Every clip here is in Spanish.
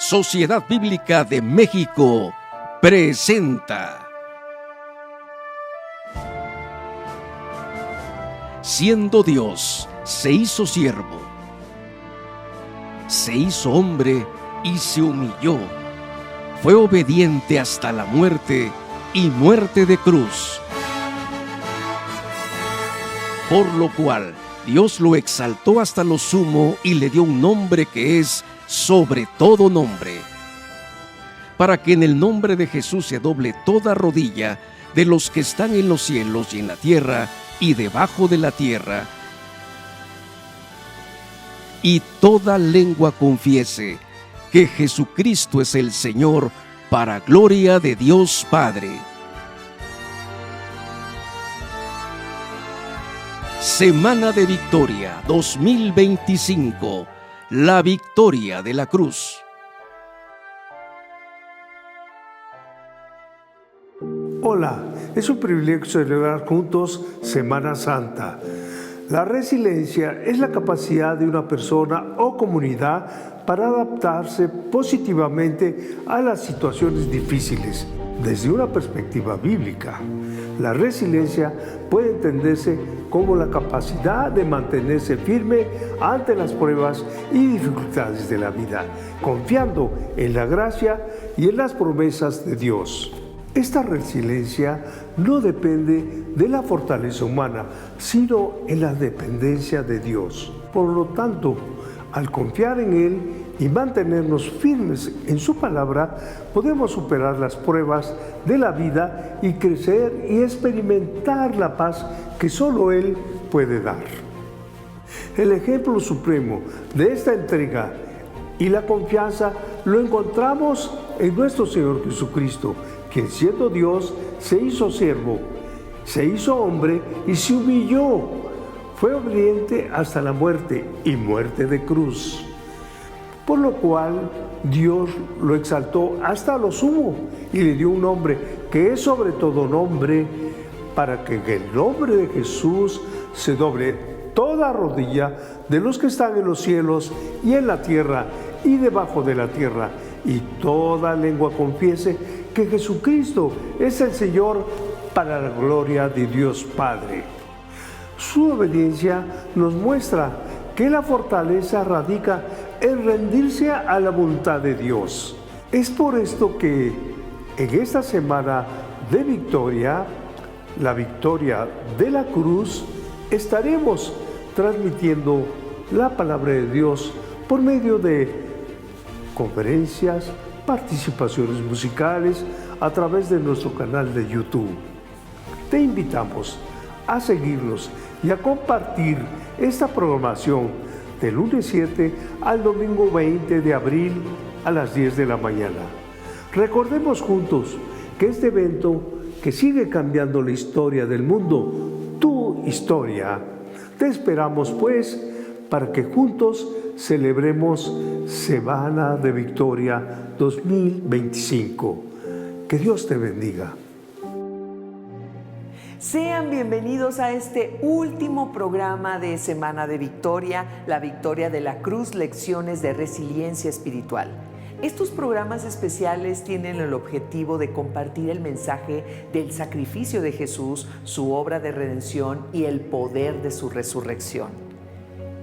Sociedad Bíblica de México presenta Siendo Dios, se hizo siervo, se hizo hombre y se humilló. Fue obediente hasta la muerte y muerte de cruz. Por lo cual Dios lo exaltó hasta lo sumo y le dio un nombre que es sobre todo nombre, para que en el nombre de Jesús se doble toda rodilla de los que están en los cielos y en la tierra y debajo de la tierra, y toda lengua confiese que Jesucristo es el Señor, para gloria de Dios Padre. Semana de Victoria 2025, la victoria de la cruz. Hola, es un privilegio celebrar juntos Semana Santa. La resiliencia es la capacidad de una persona o comunidad para adaptarse positivamente a las situaciones difíciles. Desde una perspectiva bíblica, la resiliencia puede entenderse como la capacidad de mantenerse firme ante las pruebas y dificultades de la vida, confiando en la gracia y en las promesas de Dios. Esta resiliencia no depende de la fortaleza humana, sino en la dependencia de Dios. Por lo tanto, al confiar en Él y mantenernos firmes en su palabra, podemos superar las pruebas de la vida y crecer y experimentar la paz que solo Él puede dar. El ejemplo supremo de esta entrega y la confianza lo encontramos en nuestro Señor Jesucristo, quien siendo Dios se hizo siervo, se hizo hombre y se humilló. Fue obediente hasta la muerte y muerte de cruz. Por lo cual Dios lo exaltó hasta lo sumo y le dio un nombre que es sobre todo nombre, para que en el nombre de Jesús se doble toda rodilla de los que están en los cielos y en la tierra y debajo de la tierra, y toda lengua confiese que Jesucristo es el Señor, para la gloria de Dios Padre. Su obediencia nos muestra que la fortaleza radica en rendirse a la voluntad de Dios. Es por esto que en esta semana de victoria, la victoria de la cruz, estaremos transmitiendo la palabra de Dios por medio de conferencias, participaciones musicales a través de nuestro canal de YouTube. Te invitamos a seguirnos y a compartir esta programación del lunes 7 al domingo 20 de abril a las 10 de la mañana. Recordemos juntos que este evento que sigue cambiando la historia del mundo, tu historia, te esperamos pues para que juntos celebremos Semana de Victoria 2025. Que Dios te bendiga. Sean bienvenidos a este último programa de Semana de Victoria, la victoria de la cruz, lecciones de resiliencia espiritual. Estos programas especiales tienen el objetivo de compartir el mensaje del sacrificio de Jesús, su obra de redención y el poder de su resurrección.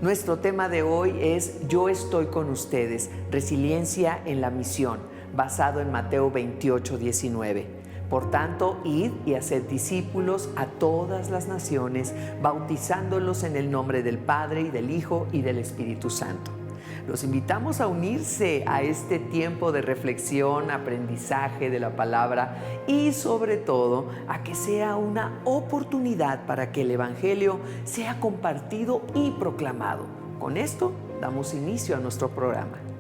Nuestro tema de hoy es Yo estoy con ustedes, resiliencia en la misión, basado en Mateo 28:19. Por tanto, id y haced discípulos a todas las naciones, bautizándolos en el nombre del Padre y del Hijo y del Espíritu Santo. Los invitamos a unirse a este tiempo de reflexión, aprendizaje de la palabra y sobre todo a que sea una oportunidad para que el Evangelio sea compartido y proclamado. Con esto damos inicio a nuestro programa.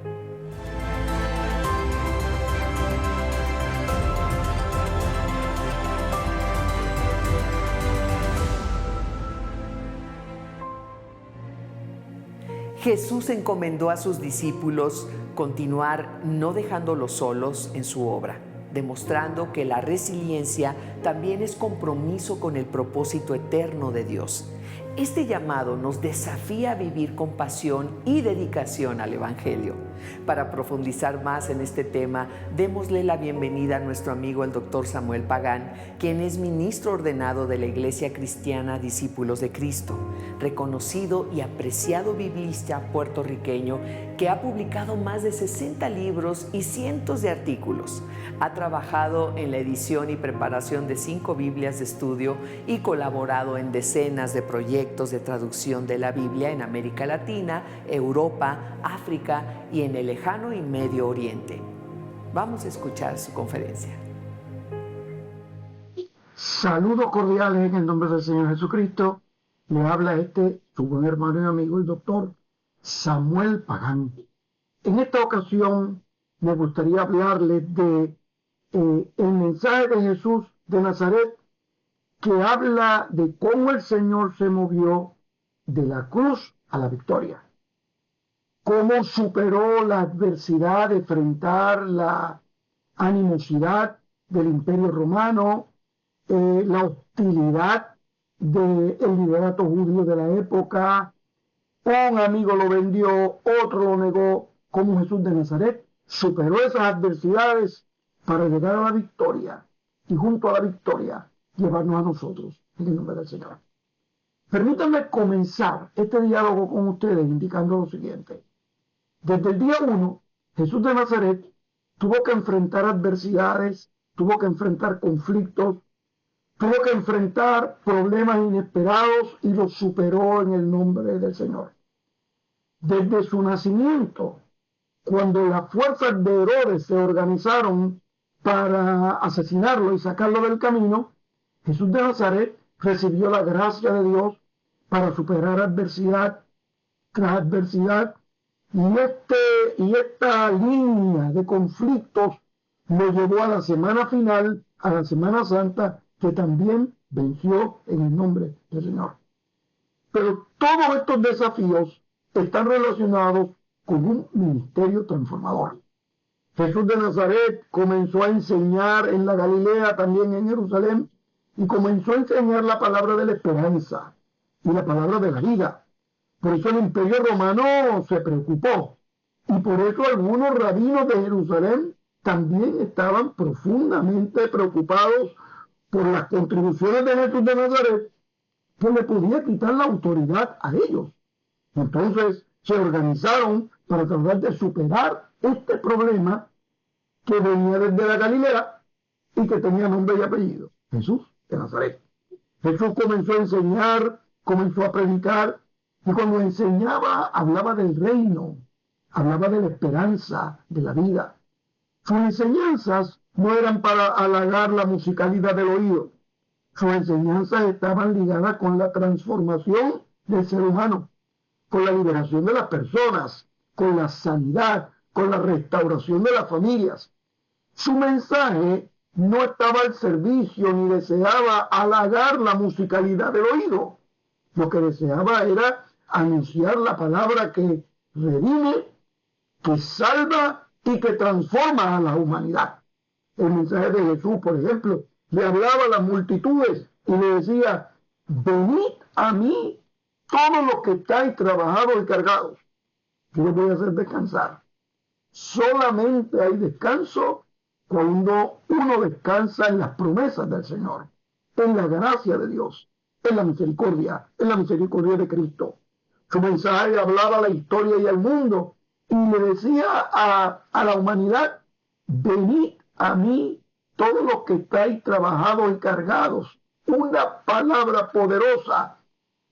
Jesús encomendó a sus discípulos continuar no dejándolos solos en su obra, demostrando que la resiliencia también es compromiso con el propósito eterno de Dios. Este llamado nos desafía a vivir con pasión y dedicación al Evangelio. Para profundizar más en este tema, démosle la bienvenida a nuestro amigo el Dr. Samuel Pagán, quien es ministro ordenado de la Iglesia Cristiana Discípulos de Cristo, reconocido y apreciado biblista puertorriqueño que ha publicado más de 60 libros y cientos de artículos. Ha trabajado en la edición y preparación de 5 Biblias de estudio y colaborado en decenas de proyectos de traducción de la Biblia en América Latina, Europa, África y en el lejano y Medio Oriente. Vamos a escuchar su conferencia. Saludos cordiales en el nombre del Señor Jesucristo. Le habla su buen hermano y amigo, el doctor Samuel Pagán. En esta ocasión me gustaría hablarles de el mensaje de Jesús de Nazaret, que habla de cómo el Señor se movió de la cruz a la victoria. Cómo superó la adversidad de enfrentar la animosidad del Imperio Romano, la hostilidad del liderato judío de la época. Un amigo lo vendió, otro lo negó. Cómo Jesús de Nazaret superó esas adversidades para llegar a la victoria y junto a la victoria llevarnos a nosotros en el nombre del Señor. Permítanme comenzar este diálogo con ustedes indicando lo siguiente. Desde el día 1, Jesús de Nazaret tuvo que enfrentar adversidades, tuvo que enfrentar conflictos, tuvo que enfrentar problemas inesperados y los superó en el nombre del Señor. Desde su nacimiento, cuando las fuerzas de Herodes se organizaron para asesinarlo y sacarlo del camino, Jesús de Nazaret recibió la gracia de Dios para superar adversidad tras adversidad, y esta línea de conflictos lo llevó a la semana final, a la Semana Santa, que también venció en el nombre del Señor. Pero todos estos desafíos están relacionados con un ministerio transformador. Jesús de Nazaret comenzó a enseñar en la Galilea, también en Jerusalén, y comenzó a enseñar la palabra de la esperanza y la palabra de la vida. Por eso el Imperio Romano se preocupó, y por eso algunos rabinos de Jerusalén también estaban profundamente preocupados por las contribuciones de Jesús de Nazaret, que le podía quitar la autoridad a ellos. Entonces se organizaron para tratar de superar este problema que venía desde la Galilea y que tenía nombre y apellido: Jesús de Nazaret. Jesús comenzó a enseñar, comenzó a predicar, y cuando enseñaba hablaba del reino, hablaba de la esperanza, de la vida. Sus enseñanzas no eran para halagar la musicalidad del oído. Sus enseñanzas estaban ligadas con la transformación del ser humano, con la liberación de las personas, con la sanidad, con la restauración de las familias. Su mensaje no estaba al servicio ni deseaba halagar la musicalidad del oído. Lo que deseaba era anunciar la palabra que redime, que salva y que transforma a la humanidad. El mensaje de Jesús, por ejemplo, le hablaba a las multitudes y le decía: venid a mí todos los que estáis trabajados y cargados, yo los voy a hacer descansar. Solamente hay descanso cuando uno descansa en las promesas del Señor, en la gracia de Dios, en la misericordia de Cristo. Su mensaje hablaba a la historia y al mundo y le decía a la humanidad: venid a mí todos los que estáis trabajados y cargados. Una palabra poderosa,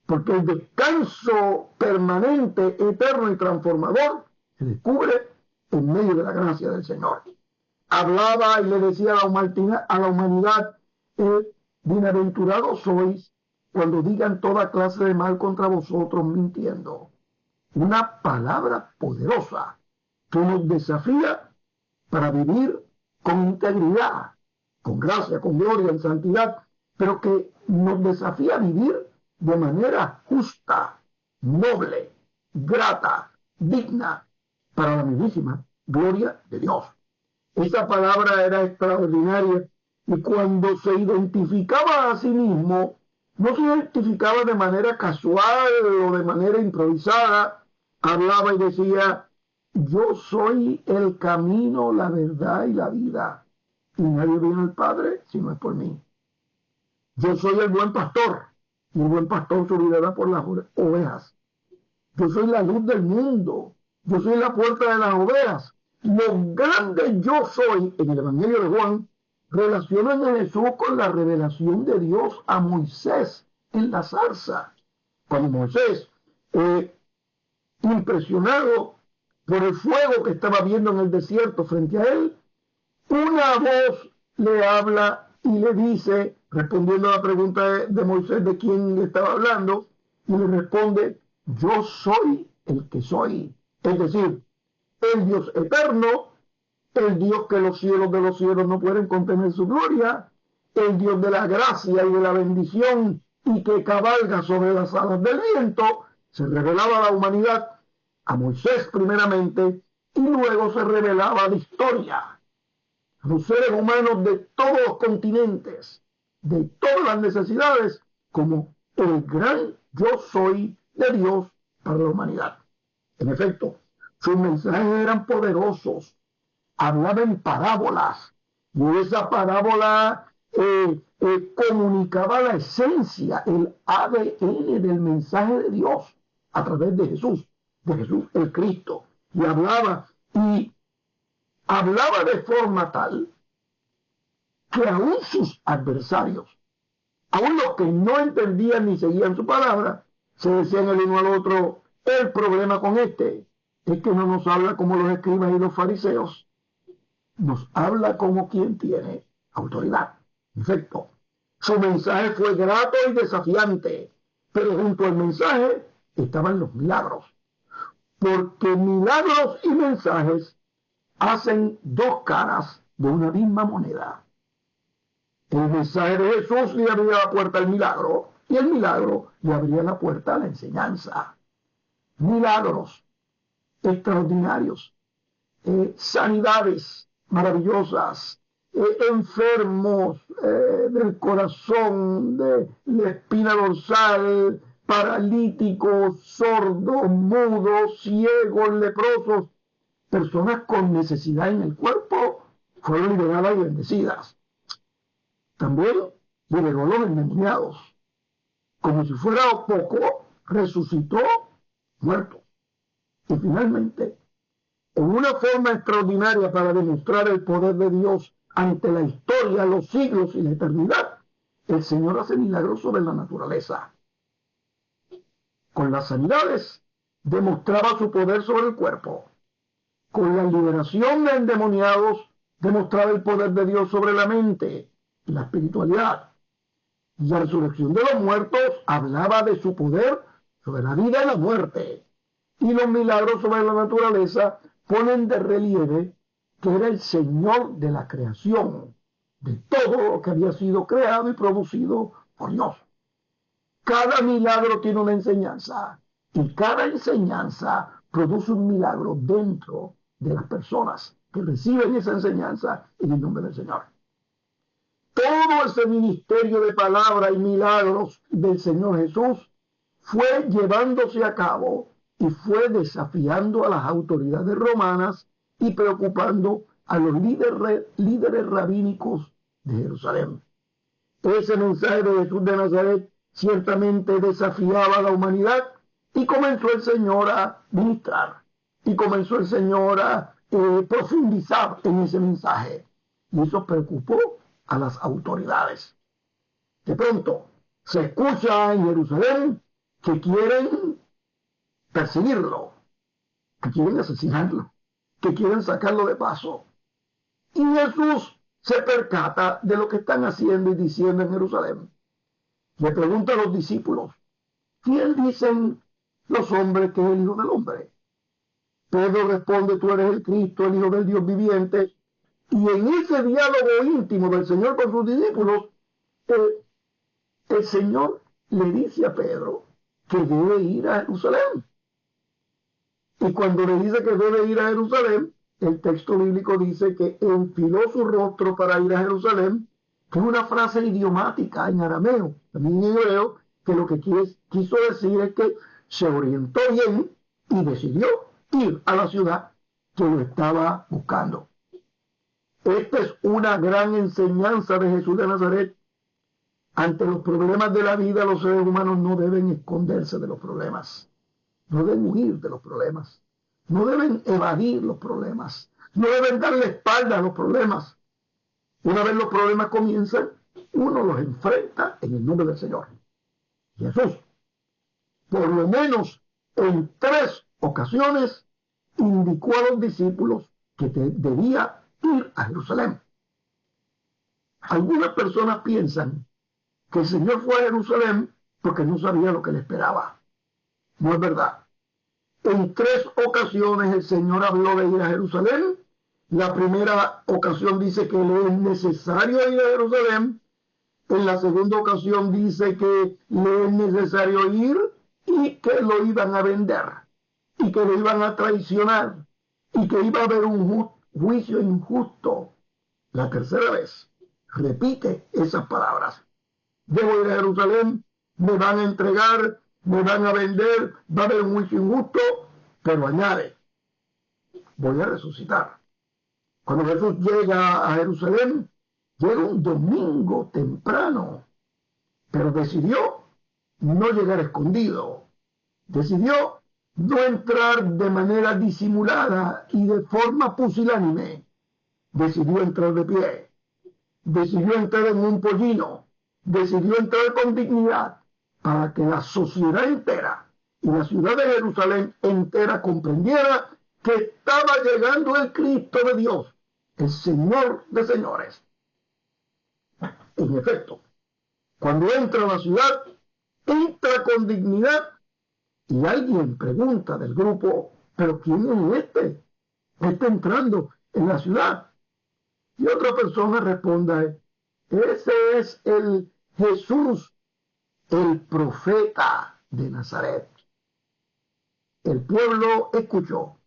porque el descanso permanente, eterno y transformador se descubre en medio de la gracia del Señor. Hablaba y le decía a la humanidad: bienaventurados sois cuando digan toda clase de mal contra vosotros mintiendo. Una palabra poderosa que nos desafía para vivir con integridad, con gracia, con gloria, en santidad, pero que nos desafía a vivir de manera justa, noble, grata, digna, para la mismísima gloria de Dios. Esa palabra era extraordinaria, y cuando se identificaba a sí mismo, no se identificaba de manera casual o de manera improvisada. Hablaba y decía: yo soy el camino, la verdad y la vida, y nadie viene al Padre si no es por mí. Yo soy el buen pastor, y el buen pastor su vida da por las ovejas. Yo soy la luz del mundo, yo soy la puerta de las ovejas. Lo grande yo soy, en el Evangelio de Juan, relacionan a Jesús con la revelación de Dios a Moisés en la zarza. Cuando Moisés, impresionado por el fuego que estaba viendo en el desierto frente a él, una voz le habla y le dice, respondiendo a la pregunta de Moisés de quién le estaba hablando, y le responde: yo soy el que soy. Es decir, el Dios eterno, el Dios que los cielos de los cielos no pueden contener su gloria, el Dios de la gracia y de la bendición y que cabalga sobre las alas del viento, se revelaba a la humanidad, a Moisés primeramente, y luego se revelaba a la historia, a los seres humanos de todos los continentes, de todas las necesidades, como el gran yo soy de Dios para la humanidad. En efecto, sus mensajes eran poderosos, hablaba en parábolas, y esa parábola comunicaba la esencia, el ADN del mensaje de Dios a través de Jesús el Cristo, y hablaba de forma tal que aún sus adversarios, aún los que no entendían ni seguían su palabra, se decían el uno al otro: el problema con este es que no nos habla como los escribas y los fariseos, nos habla como quien tiene autoridad. En efecto, su mensaje fue grato y desafiante, pero junto al mensaje estaban los milagros, porque milagros y mensajes hacen dos caras de una misma moneda. El mensaje de Jesús le abría la puerta al milagro, y el milagro le abría la puerta a la enseñanza. Milagros extraordinarios, sanidades maravillosas, enfermos del corazón, de la espina dorsal, paralíticos, sordos, mudos, ciegos, leprosos, personas con necesidad en el cuerpo, fueron liberadas y bendecidas. También liberó a los endemoniados. Como si fuera poco, resucitó muertos. Y finalmente, en una forma extraordinaria para demostrar el poder de Dios ante la historia, los siglos y la eternidad, el Señor hace milagros sobre la naturaleza. Con las sanidades demostraba su poder sobre el cuerpo. Con la liberación de endemoniados demostraba el poder de Dios sobre la mente y la espiritualidad. Y la resurrección de los muertos hablaba de su poder sobre la vida y la muerte. Y los milagros sobre la naturaleza ponen de relieve que era el Señor de la creación, de todo lo que había sido creado y producido por Dios. Cada milagro tiene una enseñanza, y cada enseñanza produce un milagro dentro de las personas que reciben esa enseñanza en el nombre del Señor. Todo ese ministerio de palabra y milagros del Señor Jesús fue llevándose a cabo y fue desafiando a las autoridades romanas y preocupando a los líderes rabínicos de Jerusalén. Ese mensaje de Jesús de Nazaret ciertamente desafiaba a la humanidad, y comenzó el Señor a ministrar, y comenzó el Señor a profundizar en ese mensaje, y eso preocupó a las autoridades. De pronto se escucha en Jerusalén que quieren perseguirlo, que quieren asesinarlo, que quieren sacarlo de paso. Y Jesús se percata de lo que están haciendo y diciendo en Jerusalén. Le pregunta a los discípulos: ¿quién dicen los hombres que es el Hijo del Hombre? Pedro responde: tú eres el Cristo, el Hijo del Dios viviente. Y en ese diálogo íntimo del Señor con sus discípulos, el Señor le dice a Pedro que debe ir a Jerusalén. Y cuando le dice que debe ir a Jerusalén, el texto bíblico dice que enfiló su rostro para ir a Jerusalén que es una frase idiomática en arameo, también en hebreo, que lo que quiso decir es que se orientó bien y decidió ir a la ciudad que lo estaba buscando. Esta es una gran enseñanza de Jesús de Nazaret. Ante los problemas de la vida, los seres humanos no deben esconderse de los problemas, no deben huir de los problemas, no deben evadir los problemas, no deben darle espalda a los problemas. Una vez los problemas comienzan, uno los enfrenta en el nombre del Señor. Jesús, por lo menos en 3 ocasiones, indicó a los discípulos que debía ir a Jerusalén. Algunas personas piensan que el Señor fue a Jerusalén porque no sabía lo que le esperaba. No es verdad. En 3 ocasiones el Señor habló de ir a Jerusalén. La primera ocasión dice que le es necesario ir a Jerusalén. En la segunda ocasión dice que le es necesario ir y que lo iban a vender y que lo iban a traicionar y que iba a haber un juicio injusto. La tercera vez repite esas palabras. Debo ir a Jerusalén, me van a entregar, me van a vender, va a haber un juicio injusto, pero añade, voy a resucitar. Cuando Jesús llega a Jerusalén, llega un domingo temprano, pero decidió no llegar escondido, decidió no entrar de manera disimulada y de forma pusilánime, decidió entrar de pie, decidió entrar en un pollino, decidió entrar con dignidad para que la sociedad entera y la ciudad de Jerusalén entera comprendiera que estaba llegando el Cristo de Dios, el Señor de señores. En efecto, cuando entra a la ciudad, entra con dignidad y alguien pregunta del grupo, ¿pero quién es este? Está entrando en la ciudad. Y otra persona responde, ese es el Jesús, el profeta de Nazaret. El pueblo escuchó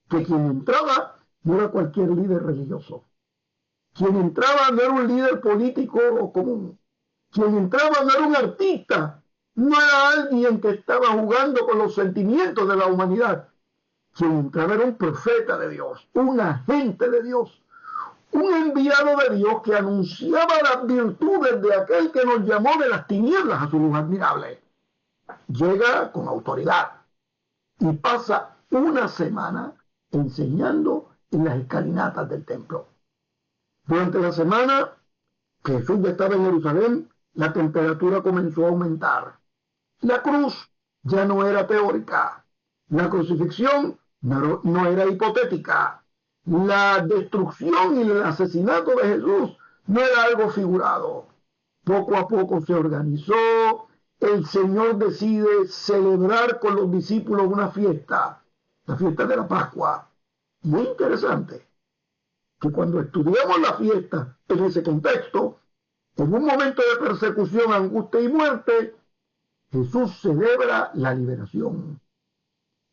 que quien entraba no era cualquier líder religioso. Quien entraba no era un líder político común. Quien entraba no era un artista. No era alguien que estaba jugando con los sentimientos de la humanidad. Quien entraba era un profeta de Dios, un agente de Dios, un enviado de Dios que anunciaba las virtudes de aquel que nos llamó de las tinieblas a su luz admirable. Llega con autoridad y pasa una semana enseñando en las escalinatas del templo. Durante la semana que Jesús estaba en Jerusalén, la temperatura comenzó a aumentar. La cruz ya no era teórica. La crucifixión no era hipotética. La destrucción y el asesinato de Jesús no era algo figurado. Poco a poco se organizó. El Señor decide celebrar con los discípulos una fiesta, la fiesta de la Pascua. Y es interesante que cuando estudiamos la fiesta en ese contexto, en un momento de persecución, angustia y muerte, Jesús celebra la liberación.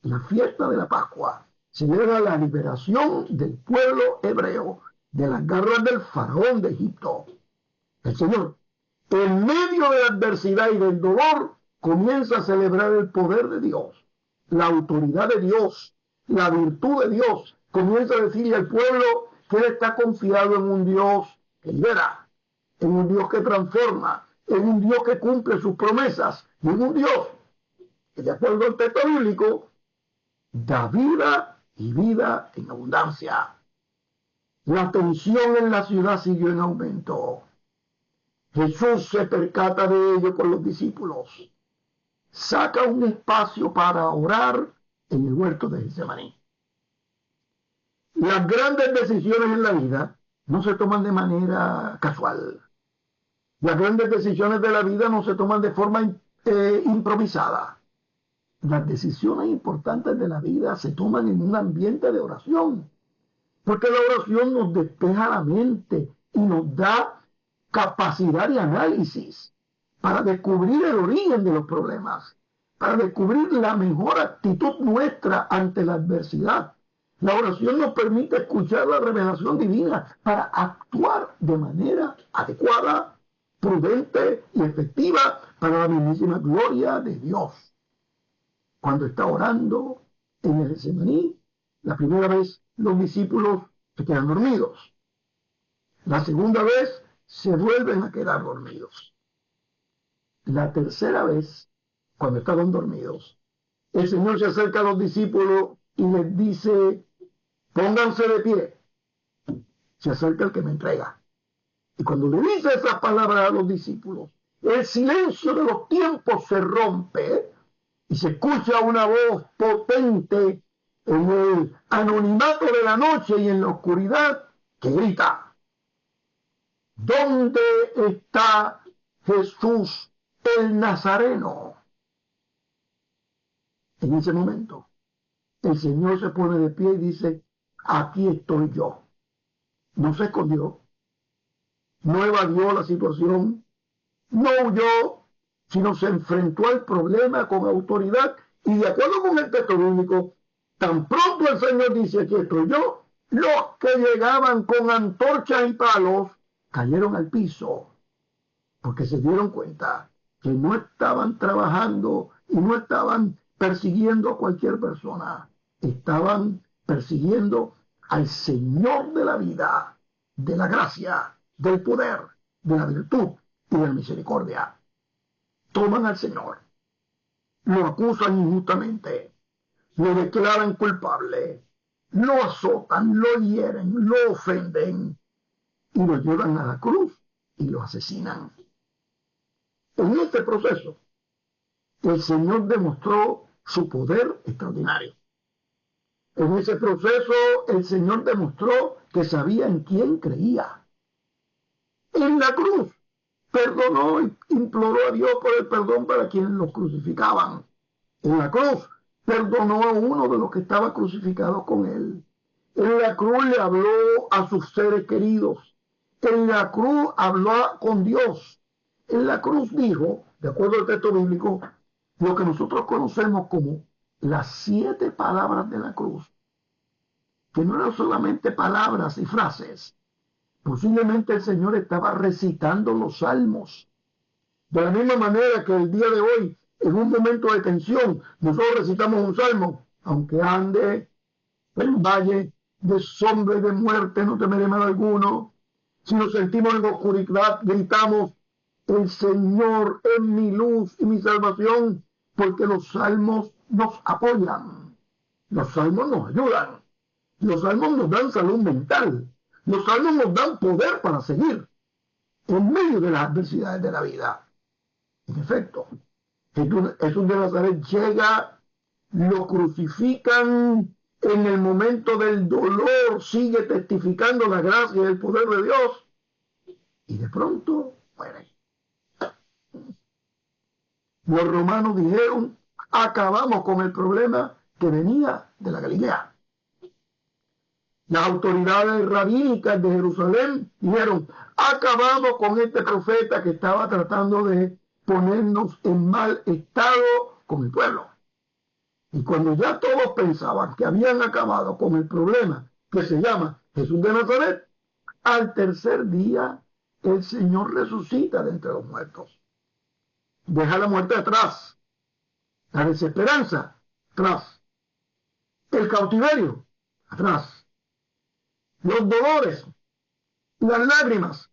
La fiesta de la Pascua celebra la liberación del pueblo hebreo de las garras del faraón de Egipto. El Señor, en medio de la adversidad y del dolor, comienza a celebrar el poder de Dios, la autoridad de Dios, la virtud de Dios. Comienza a decirle al pueblo que él está confiado en un Dios que libera, en un Dios que transforma, en un Dios que cumple sus promesas, y en un Dios que, de acuerdo al texto bíblico, da vida y vida en abundancia. La tensión en la ciudad siguió en aumento. Jesús se percata de ello con los discípulos. Saca un espacio para orar en el huerto de Getsemaní. Las grandes decisiones en la vida no se toman de manera casual. Las grandes decisiones de la vida no se toman de forma improvisada. Las decisiones importantes de la vida se toman en un ambiente de oración, porque la oración nos despeja la mente y nos da capacidad de análisis para descubrir el origen de los problemas, para descubrir la mejor actitud nuestra ante la adversidad, La oración nos permite escuchar la revelación divina para actuar de manera adecuada, prudente y efectiva para la mismísima gloria de Dios. Cuando está orando en el Getsemaní, la primera vez los discípulos se quedan dormidos. La segunda vez se vuelven a quedar dormidos. La tercera vez, cuando estaban dormidos, el Señor se acerca a los discípulos y les dice: pónganse de pie. Se acerca el que me entrega. Y cuando le dice esas palabras a los discípulos, el silencio de los tiempos se rompe y se escucha una voz potente en el anonimato de la noche y en la oscuridad que grita: ¿dónde está Jesús el Nazareno? En ese momento, el Señor se pone de pie y dice: aquí estoy yo. No se escondió, no evadió la situación, no huyó, sino se enfrentó al problema con autoridad. Y de acuerdo con el texto bíblico, tan pronto el Señor dice: aquí estoy yo, los que llegaban con antorchas y palos cayeron al piso, porque se dieron cuenta que no estaban trabajando y no estaban persiguiendo a cualquier persona, estaban persiguiendo al Señor de la vida, de la gracia, del poder, de la virtud y de la misericordia. Toman al Señor, lo acusan injustamente, lo declaran culpable, lo azotan, lo hieren, lo ofenden y lo llevan a la cruz y lo asesinan. En este proceso, el Señor demostró su poder extraordinario. En ese proceso, el Señor demostró que sabía en quién creía. En la cruz, perdonó y imploró a Dios por el perdón para quienes los crucificaban. En la cruz, perdonó a uno de los que estaba crucificado con él. En la cruz le habló a sus seres queridos. En la cruz habló con Dios. En la cruz dijo, de acuerdo al texto bíblico, lo que nosotros conocemos como las 7 palabras de la cruz, que no eran solamente palabras y frases. Posiblemente el Señor estaba recitando los salmos. De la misma manera que el día de hoy, en un momento de tensión, nosotros recitamos un salmo: aunque ande en valle de sombra y de muerte, no temeré mal alguno. Si nos sentimos en oscuridad, gritamos: el Señor es mi luz y mi salvación, porque los salmos nos apoyan, los salmos nos ayudan, los salmos nos dan salud mental, los salmos nos dan poder para seguir en medio de las adversidades de la vida. En efecto, Jesús de Nazaret llega, lo crucifican, en el momento del dolor sigue testificando la gracia y el poder de Dios, y de pronto muere. Los romanos dijeron: acabamos con el problema que venía de la Galilea. Las autoridades rabínicas de Jerusalén dijeron: acabamos con este profeta que estaba tratando de ponernos en mal estado con el pueblo. Y cuando ya todos pensaban que habían acabado con el problema que se llama Jesús de Nazaret, al tercer día el Señor resucita de entre los muertos. Deja la muerte atrás, la desesperanza atrás, el cautiverio atrás, los dolores, las lágrimas,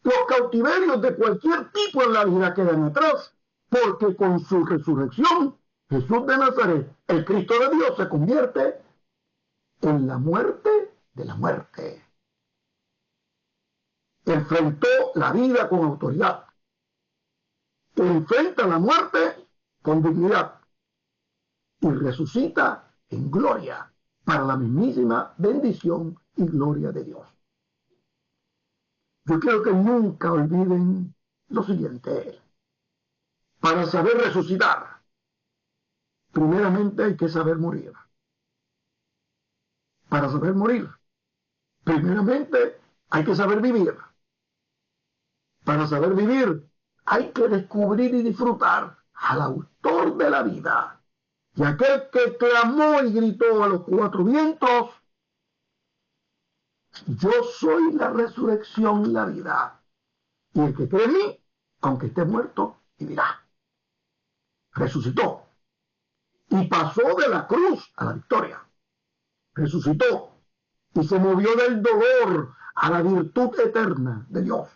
los cautiverios de cualquier tipo en la vida quedan atrás, porque con su resurrección, Jesús de Nazaret, el Cristo de Dios, se convierte en la muerte de la muerte. Enfrentó la vida con autoridad. Enfrenta la muerte con dignidad y resucita en gloria para la mismísima bendición y gloria de Dios. Yo quiero que nunca olviden lo siguiente: para saber resucitar, primeramente hay que saber morir. Para saber morir, primeramente hay que saber vivir. Para saber vivir, hay que descubrir y disfrutar al autor de la vida, y aquel que clamó y gritó a los 4 vientos: Yo soy la resurrección y la vida. Y el que cree en mí, aunque esté muerto, vivirá. Resucitó. Y pasó de la cruz a la victoria. Resucitó. Y se movió del dolor a la virtud eterna de Dios.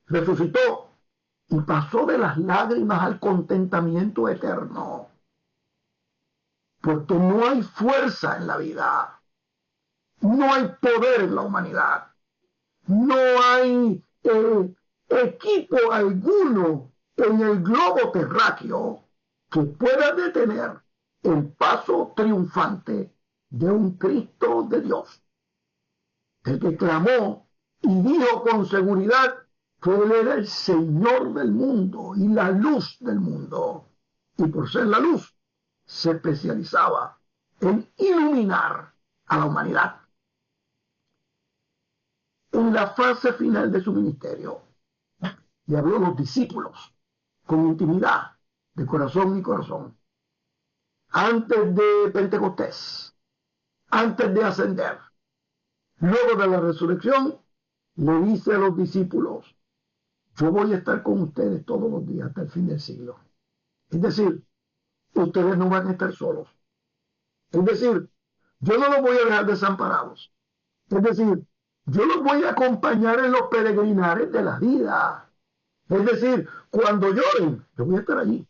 Resucitó. Y pasó de las lágrimas al contentamiento eterno. Porque no hay fuerza en la vida. No hay poder en la humanidad. No hay equipo alguno en el globo terráqueo que pueda detener el paso triunfante de un Cristo de Dios. El que clamó y dijo con seguridad que Él era el Señor del mundo y la luz del mundo. Y por ser la luz, se especializaba en iluminar a la humanidad. En la fase final de su ministerio, le habló a los discípulos con intimidad de corazón y corazón. Antes de Pentecostés, antes de ascender, luego de la resurrección, le dice a los discípulos: yo voy a estar con ustedes todos los días hasta el fin del siglo. Es decir, ustedes no van a estar solos. Es decir, yo no los voy a dejar desamparados. Es decir, yo los voy a acompañar en los peregrinares de la vida. Es decir, cuando lloren, yo voy a estar allí.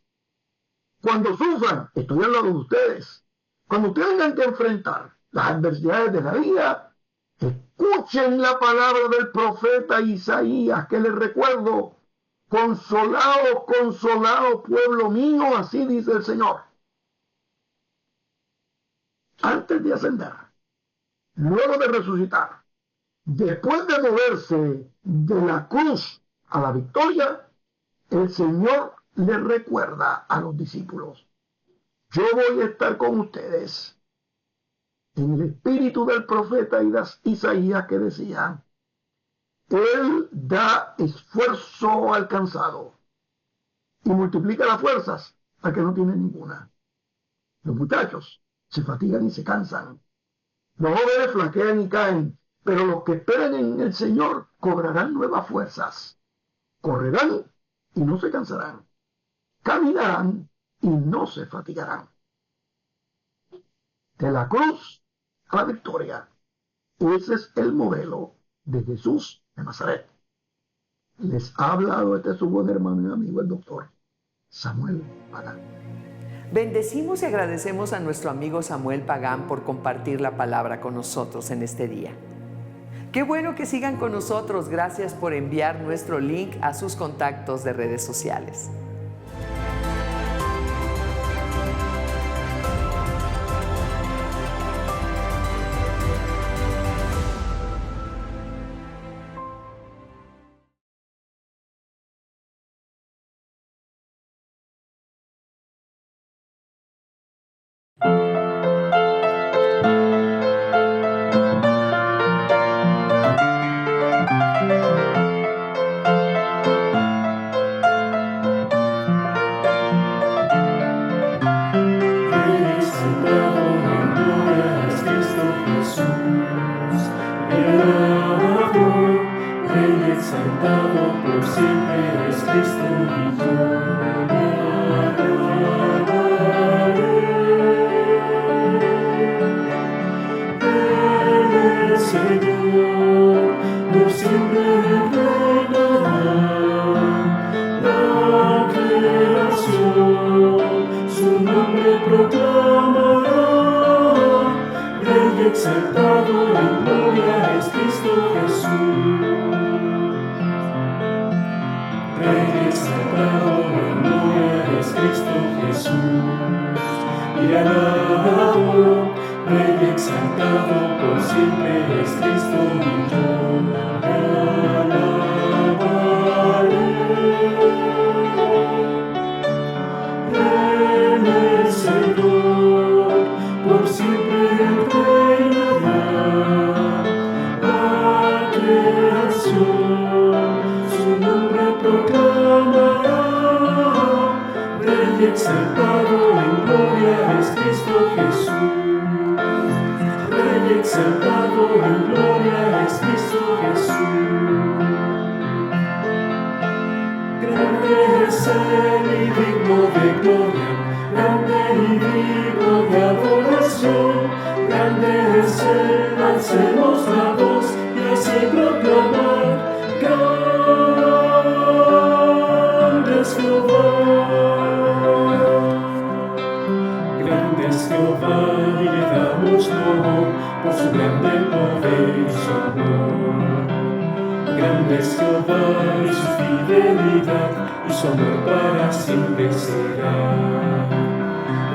Cuando sufran, estoy al lado de ustedes. Cuando tengan que enfrentar las adversidades de la vida, escuchen la palabra del profeta Isaías, que les recuerdo: consolaos, consolaos, pueblo mío, así dice el Señor. Antes de ascender, luego de resucitar, después de moverse de la cruz a la victoria, el Señor le recuerda a los discípulos: yo voy a estar con ustedes. En el espíritu del profeta Isaías, que decía: Él da esfuerzo al cansado y multiplica las fuerzas al que no tiene ninguna. Los muchachos se fatigan y se cansan. Los jóvenes flaquean y caen, pero los que esperan en el Señor cobrarán nuevas fuerzas. Correrán y no se cansarán. Caminarán y no se fatigarán. De la cruz a la victoria. Ese es el modelo de Jesús de Nazaret. Les ha hablado su buen hermano y amigo, el doctor Samuel Pagán. Bendecimos y agradecemos a nuestro amigo Samuel Pagán por compartir la palabra con nosotros en este día. Qué bueno que sigan con nosotros. Gracias por enviar nuestro link a sus contactos de redes sociales. Exaltado en gloria es grande poder y su amor. Grande es Jehová y su fidelidad, y su amor para siempre será.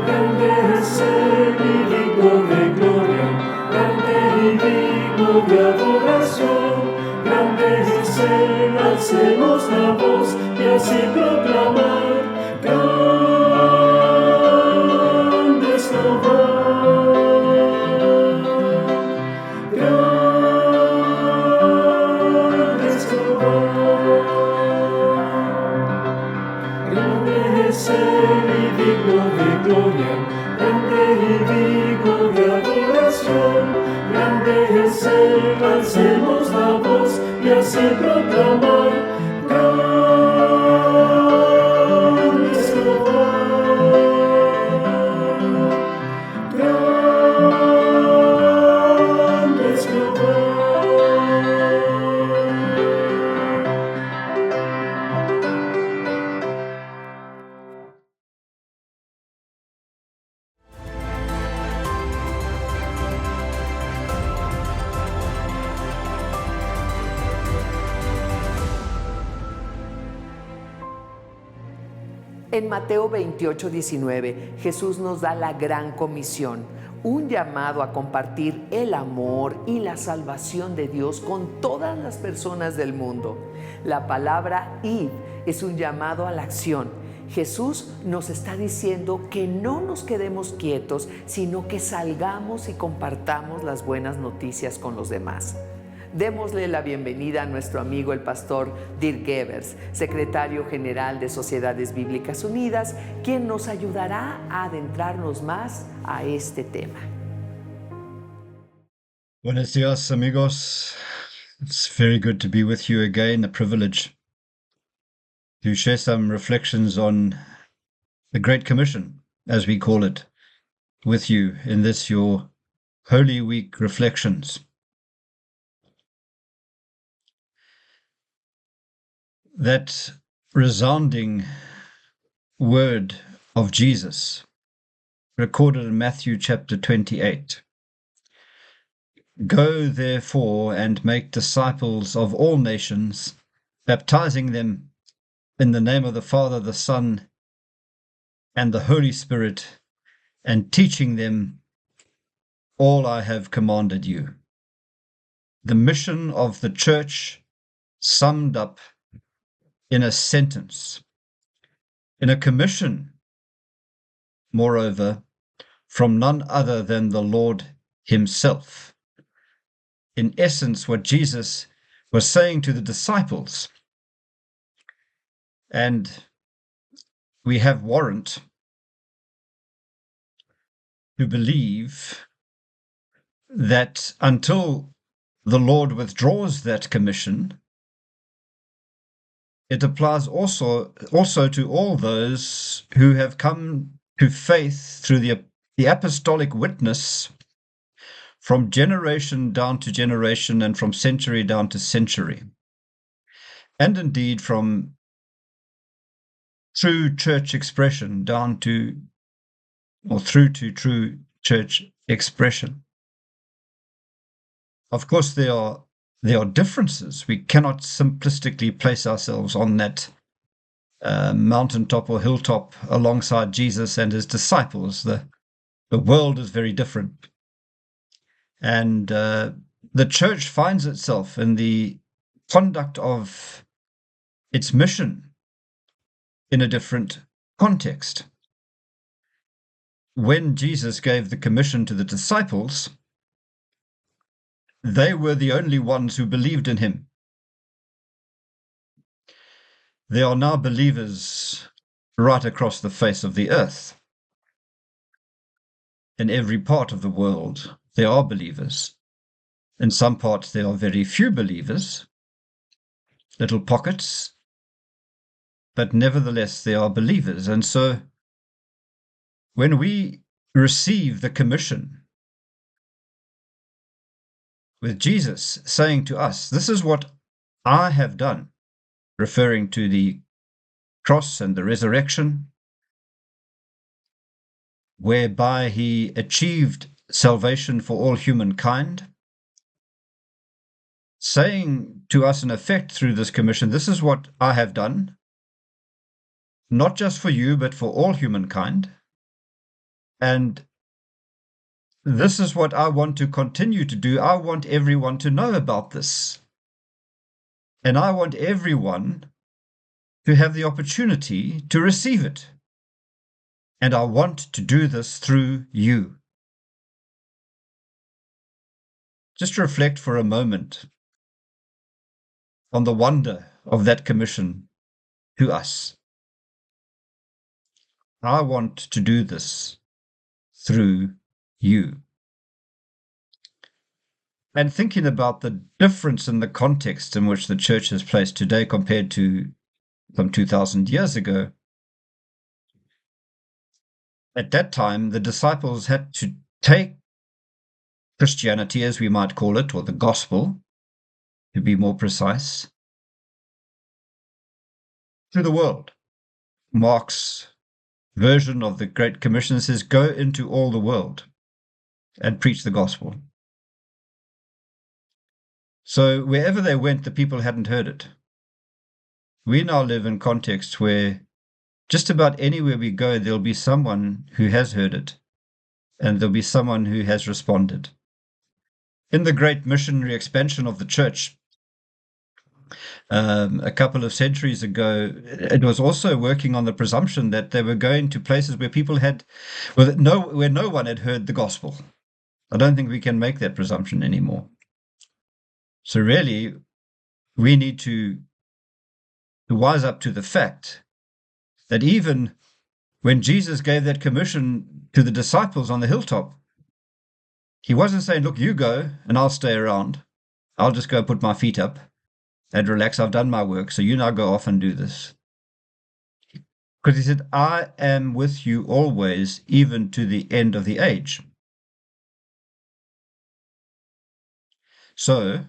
Grande es Él y digno de gloria, grande y digno de adoración. Grande es Él, alcemos la voz y así proclamar: grande es Jehová. Grande es Jehová. Grande es Él y digno de gloria, grande y digno de adoración. Grande es Él, alcemos la voz y así proclamar: grande es Jehová. Grande es Jehová. En Mateo 28, 19, Jesús nos da la gran comisión, un llamado a compartir el amor y la salvación de Dios con todas las personas del mundo. La palabra id es un llamado a la acción. Jesús nos está diciendo que no nos quedemos quietos, sino que salgamos y compartamos las buenas noticias con los demás. Démosle la bienvenida a nuestro amigo el pastor Dirk Evers, secretario general de Sociedades Bíblicas Unidas, quien nos ayudará a adentrarnos más a este tema. Buenos días, amigos. It's very good to be with you again, a privilege to share some reflections on the Great Commission, as we call it, with you in this, your Holy Week reflections. That resounding word of Jesus, recorded in Matthew chapter 28. Go therefore and make disciples of all nations, baptizing them in the name of the Father, the Son, and the Holy Spirit, and teaching them all I have commanded you. The mission of the church summed up in a sentence, in a commission, moreover, from none other than the Lord himself. In essence, what Jesus was saying to the disciples, and we have warrant to believe that until the Lord withdraws that commission, it applies also to all those who have come to faith through the apostolic witness from generation down to generation and from century down to century, and indeed from true church expression down to, or through to true church expression. Of course, there are differences. We cannot simplistically place ourselves on that mountaintop or hilltop alongside Jesus and his disciples. The world is very different. And the church finds itself in the conduct of its mission in a different context. When Jesus gave the commission to the disciples, they were the only ones who believed in him. There are now believers right across the face of the earth. In every part of the world, there are believers. In some parts, there are very few believers, little pockets, but nevertheless, there are believers. And so, when we receive the commission, with Jesus saying to us, this is what I have done, referring to the cross and the resurrection, whereby he achieved salvation for all humankind, saying to us in effect through this commission, this is what I have done, not just for you, but for all humankind. And this is what I want to continue to do. I want everyone to know about this. And I want everyone to have the opportunity to receive it. And I want to do this through you. Just reflect for a moment on the wonder of that commission to us. I want to do this through you. And thinking about the difference in the context in which the church is placed today compared to some 2,000 years ago, at that time, the disciples had to take Christianity, as we might call it, or the gospel, to be more precise, to the world. Mark's version of the Great Commission says, go into all the world and preach the gospel. So wherever they went, the people hadn't heard it. We now live in contexts where just about anywhere we go, there'll be someone who has heard it, and there'll be someone who has responded. In the great missionary expansion of the church, a couple of centuries ago, it was also working on the presumption that they were going to places where people where no one had heard the gospel. I don't think we can make that presumption anymore. So really, we need to wise up to the fact that even when Jesus gave that commission to the disciples on the hilltop, he wasn't saying, look, you go and I'll stay around. I'll just go put my feet up and relax. I've done my work, so you now go off and do this. Because he said, I am with you always, even to the end of the age. So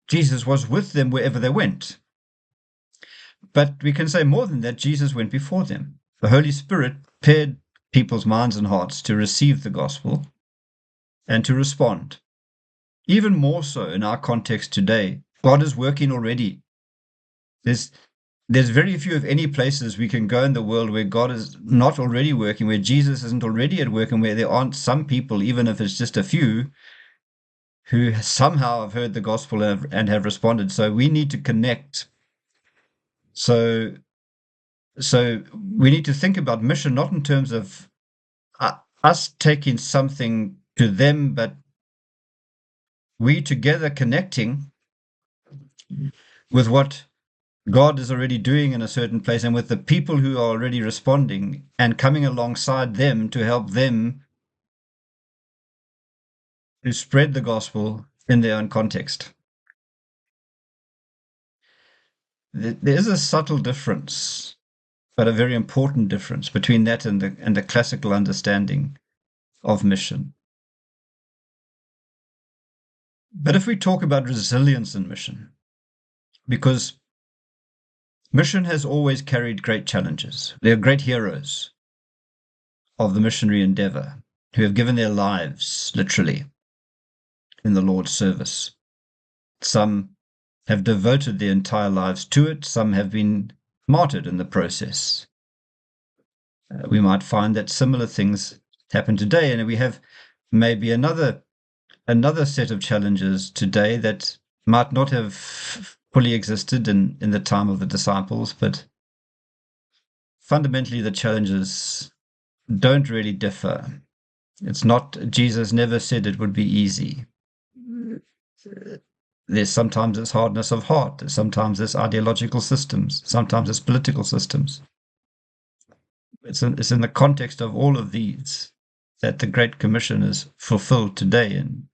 Jesus was with them wherever they went. But we can say more than that, Jesus went before them. The Holy Spirit prepared people's minds and hearts to receive the gospel and to respond. Even more so in our context today, God is working already. There's very few, if any, places we can go in the world where God is not already working, where Jesus isn't already at work, and where there aren't some people, even if it's just a few, who somehow have heard the gospel and have responded. So we need to connect. So we need to think about mission not in terms of us taking something to them, but we together connecting with what God is already doing in a certain place and with the people who are already responding and coming alongside them to help them to spread the gospel in their own context. There is a subtle difference, but a very important difference between that and the classical understanding of mission. But if we talk about resilience in mission, because mission has always carried great challenges. There are great heroes of the missionary endeavor who have given their lives, literally, in the Lord's service. Some have devoted their entire lives to it. Some have been martyred in the process. We might find that similar things happen today, and we have maybe another set of challenges today that might not have fully existed in the time of the disciples, but fundamentally the challenges don't really differ. It's not, Jesus never said it would be easy. There's sometimes this hardness of heart, sometimes this ideological systems, sometimes it's political systems. It's in the context of all of these that the Great Commission is fulfilled today, and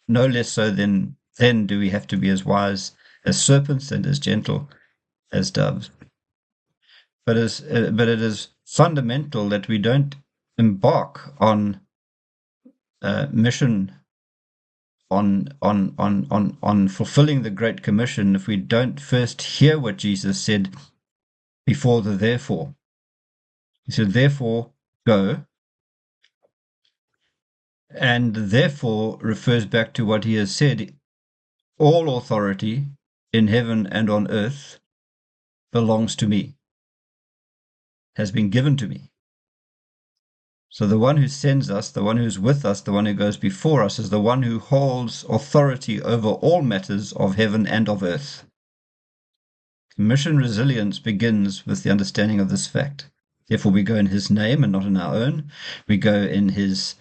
no less so than then do we have to be as wise as serpents and as gentle as doves. But it is fundamental that we don't embark on mission, on fulfilling the Great Commission if we don't first hear what Jesus said before the therefore. He said, therefore, go. And therefore refers back to what he has said all authority in heaven and on earth belongs to me, has been given to me. So the one who sends us, the one who's with us, the one who goes before us, is the one who holds authority over all matters of heaven and of earth. Mission resilience begins with the understanding of this fact. Therefore, we go in his name and not in our own. We go in his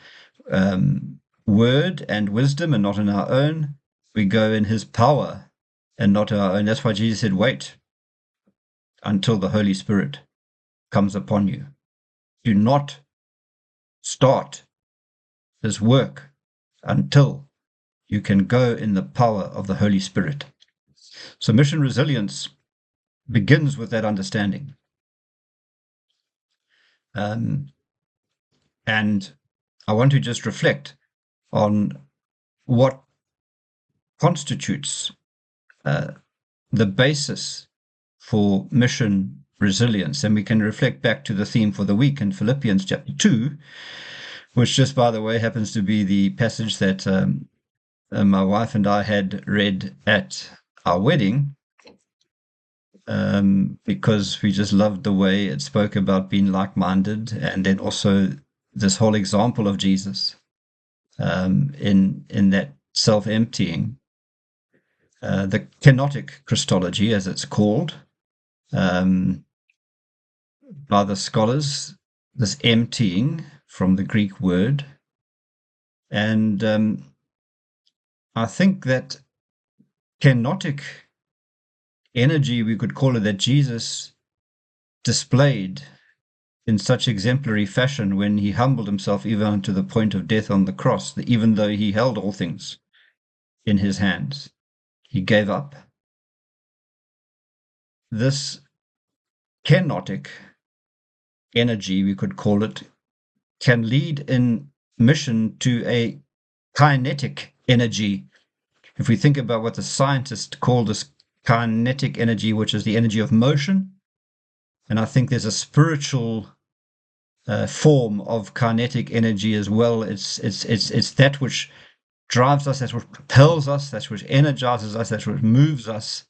word and wisdom and not in our own. We go in his power and not our own. That's why Jesus said, wait until the Holy Spirit comes upon you. Do not start this work until you can go in the power of the Holy Spirit. So mission resilience begins with that understanding. And I want to just reflect on what constitutes the basis for mission resilience. And we can reflect back to the theme for the week in Philippians chapter 2, which just, by the way, happens to be the passage that my wife and I had read at our wedding, because we just loved the way it spoke about being like-minded, and then also this whole example of Jesus in that self-emptying, the kenotic Christology, as it's called by the scholars, this emptying from the Greek word. And I think that kenotic energy, we could call it, that Jesus displayed in such exemplary fashion when he humbled himself even unto the point of death on the cross, that even though he held all things in his hands, he gave up. This kenotic energy, we could call it, can lead in mission to a kinetic energy. If we think about what the scientists call this kinetic energy, which is the energy of motion, and I think there's a spiritual form of kinetic energy as well. It's that which drives us, that's what propels us, that's what energizes us, that's what moves us.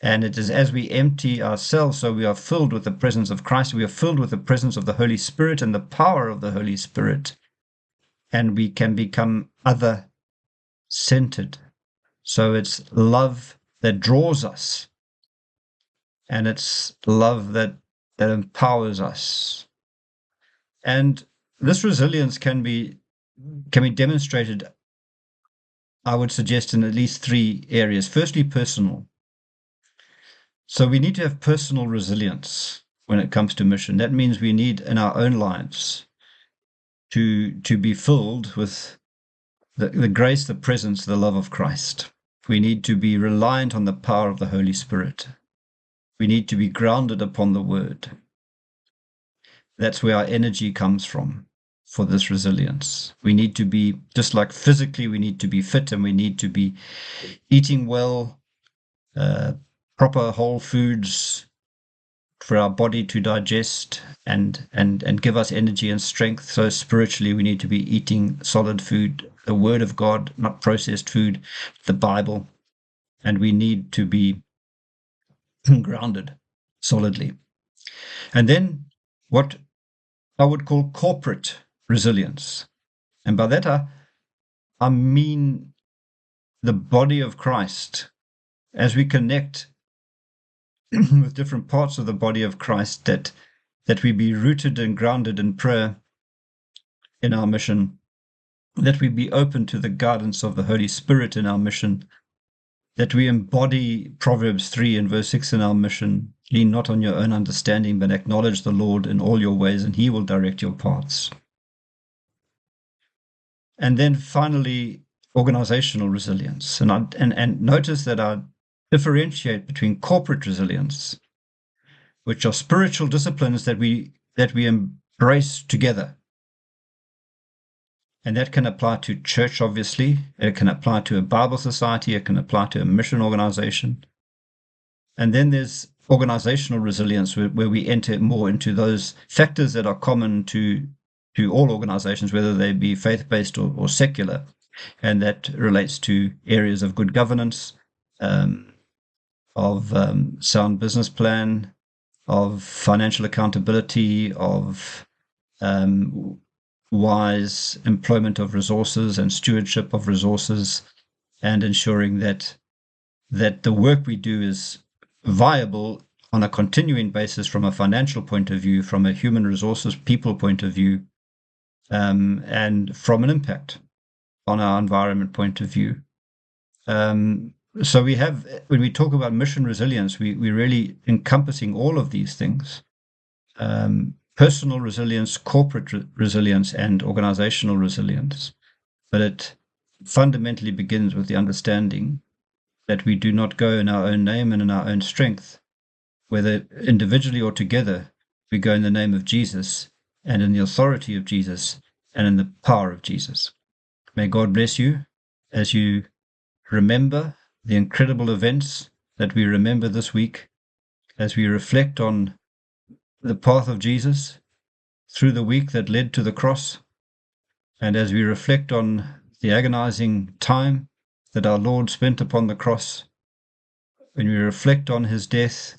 And it is as we empty ourselves, so we are filled with the presence of Christ, we are filled with the presence of the Holy Spirit and the power of the Holy Spirit, and we can become other-centered. So it's love that draws us, and it's love that empowers us. And this resilience can be demonstrated, I would suggest, in at least 3 areas. Firstly, personal. So we need to have personal resilience when it comes to mission. That means we need in our own lives to be filled with the grace, the presence, the love of Christ. We need to be reliant on the power of the Holy Spirit. We need to be grounded upon the Word. That's where our energy comes from for this resilience. We need to be, just like physically, we need to be fit, and we need to be eating well, proper whole foods for our body to digest and give us energy and strength. So spiritually, we need to be eating solid food, the Word of God, not processed food, the Bible. And we need to be grounded solidly. And then what I would call corporate resilience. And by that I mean the body of Christ. As we connect with different parts of the body of Christ, that we be rooted and grounded in prayer in our mission, that we be open to the guidance of the Holy Spirit in our mission, that we embody Proverbs 3 and verse 6 in our mission. Lean not on your own understanding, but acknowledge the Lord in all your ways, and he will direct your paths. And then finally, organizational resilience. And notice that I differentiate between corporate resilience, which are spiritual disciplines that we embrace together. And that can apply to church, obviously. It can apply to a Bible society. It can apply to a mission organization. And then there's organizational resilience, where we enter more into those factors that are common to all organizations, whether they be faith-based or secular. And that relates to areas of good governance, sound business plan, of financial accountability, of wise employment of resources and stewardship of resources, and ensuring that the work we do is viable on a continuing basis from a financial point of view, from a human resources people point of view, and from an impact on our environment point of view. So we have, when we talk about mission resilience, we're really encompassing all of these things. Personal resilience, corporate resilience, and organizational resilience. But it fundamentally begins with the understanding that we do not go in our own name and in our own strength. Whether individually or together, we go in the name of Jesus and in the authority of Jesus and in the power of Jesus. May God bless you as you remember the incredible events that we remember this week, as we reflect on the path of Jesus through the week that led to the cross, and as we reflect on the agonizing time that our Lord spent upon the cross, when we reflect on his death,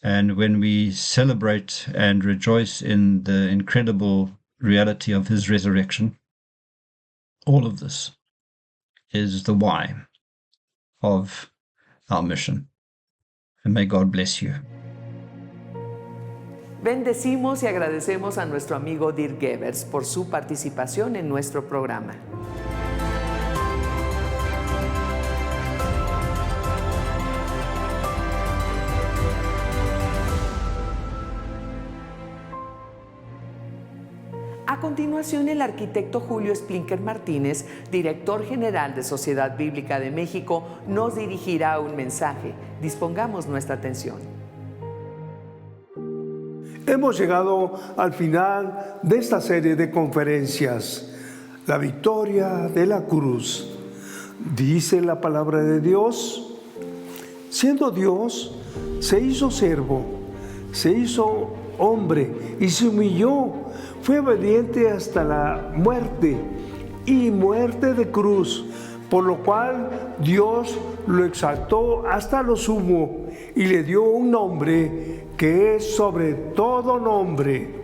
and when we celebrate and rejoice in the incredible reality of his resurrection. All of this is the why of our mission. And may God bless you. Bendecimos y agradecemos a nuestro amigo Dirk Gebbers por su participación en nuestro programa. A continuación, el arquitecto Julio Splinker Martínez, director general de Sociedad Bíblica de México, nos dirigirá un mensaje. Dispongamos nuestra atención. Hemos llegado al final de esta serie de conferencias. La victoria de la cruz. Dice la palabra de Dios, siendo Dios, se hizo siervo, se hizo hombre y se humilló. Fue obediente hasta la muerte y muerte de cruz, por lo cual Dios lo exaltó hasta lo sumo y le dio un nombre que es sobre todo nombre,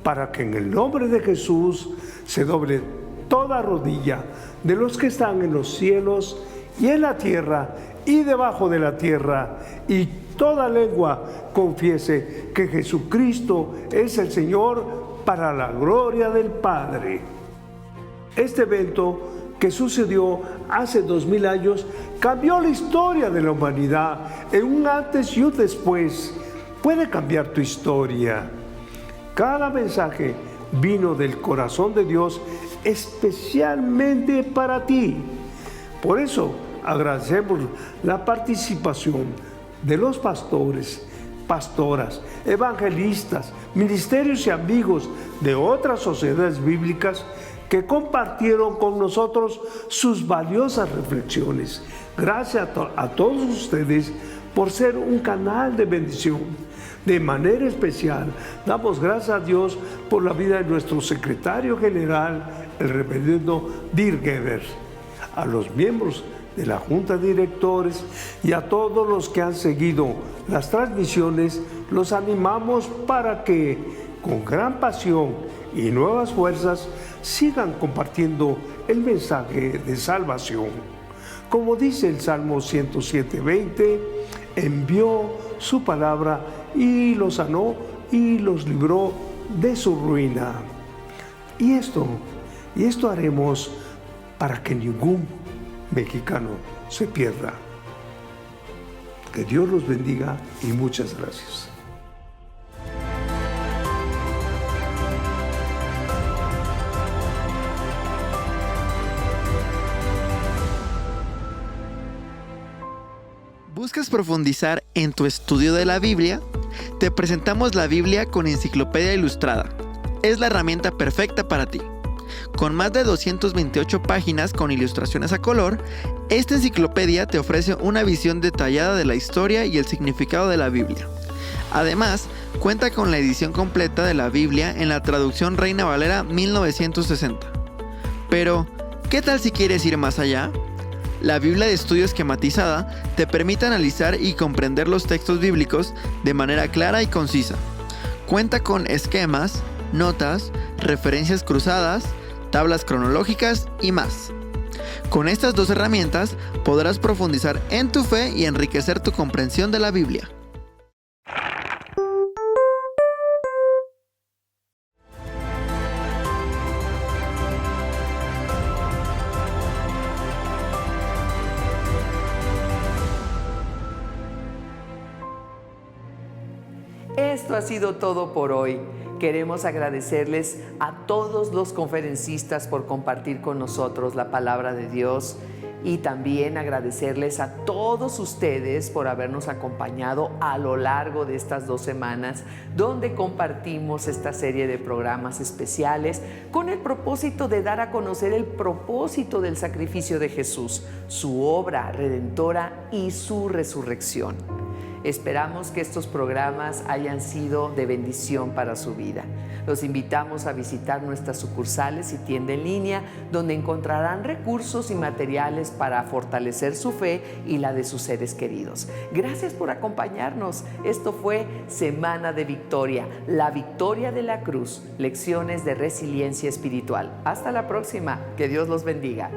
para que en el nombre de Jesús se doble toda rodilla de los que están en los cielos y en la tierra y debajo de la tierra, y toda lengua confiese que Jesucristo es el Señor, para la gloria del Padre. Este evento que sucedió hace 2000 años cambió la historia de la humanidad en un antes y un después. Puede cambiar tu historia. Cada mensaje vino del corazón de Dios especialmente para ti. Por eso agradecemos la participación de los pastores, pastoras, evangelistas, ministerios y amigos de otras sociedades bíblicas que compartieron con nosotros sus valiosas reflexiones. Gracias a todos ustedes por ser un canal de bendición. De manera especial, damos gracias a Dios por la vida de nuestro secretario general, el reverendo Dirk Gebbers, a los miembros de la Junta de Directores y a todos los que han seguido las transmisiones. Los animamos para que, con gran pasión y nuevas fuerzas, sigan compartiendo el mensaje de salvación. Como dice el Salmo 107:20, envió su palabra y los sanó y los libró de su ruina. Y esto haremos para que ningún mexicano se pierda. Que Dios los bendiga y muchas gracias. ¿Buscas profundizar en tu estudio de la Biblia? Te presentamos la Biblia con Enciclopedia Ilustrada. Es la herramienta perfecta para ti. Con más de 228 páginas con ilustraciones a color, esta enciclopedia te ofrece una visión detallada de la historia y el significado de la Biblia. Además, cuenta con la edición completa de la Biblia en la traducción Reina Valera 1960. Pero, ¿qué tal si quieres ir más allá? La Biblia de Estudio Esquematizada te permite analizar y comprender los textos bíblicos de manera clara y concisa. Cuenta con esquemas, notas, referencias cruzadas, tablas cronológicas y más. Con estas 2 herramientas podrás profundizar en tu fe y enriquecer tu comprensión de la Biblia. Esto ha sido todo por hoy. Queremos agradecerles a todos los conferencistas por compartir con nosotros la palabra de Dios y también agradecerles a todos ustedes por habernos acompañado a lo largo de estas 2 semanas donde compartimos esta serie de programas especiales con el propósito de dar a conocer el propósito del sacrificio de Jesús, su obra redentora y su resurrección. Esperamos que estos programas hayan sido de bendición para su vida. Los invitamos a visitar nuestras sucursales y tienda en línea, donde encontrarán recursos y materiales para fortalecer su fe y la de sus seres queridos. Gracias por acompañarnos. Esto fue Semana de Victoria, la victoria de la cruz, lecciones de resiliencia espiritual. Hasta la próxima. Que Dios los bendiga.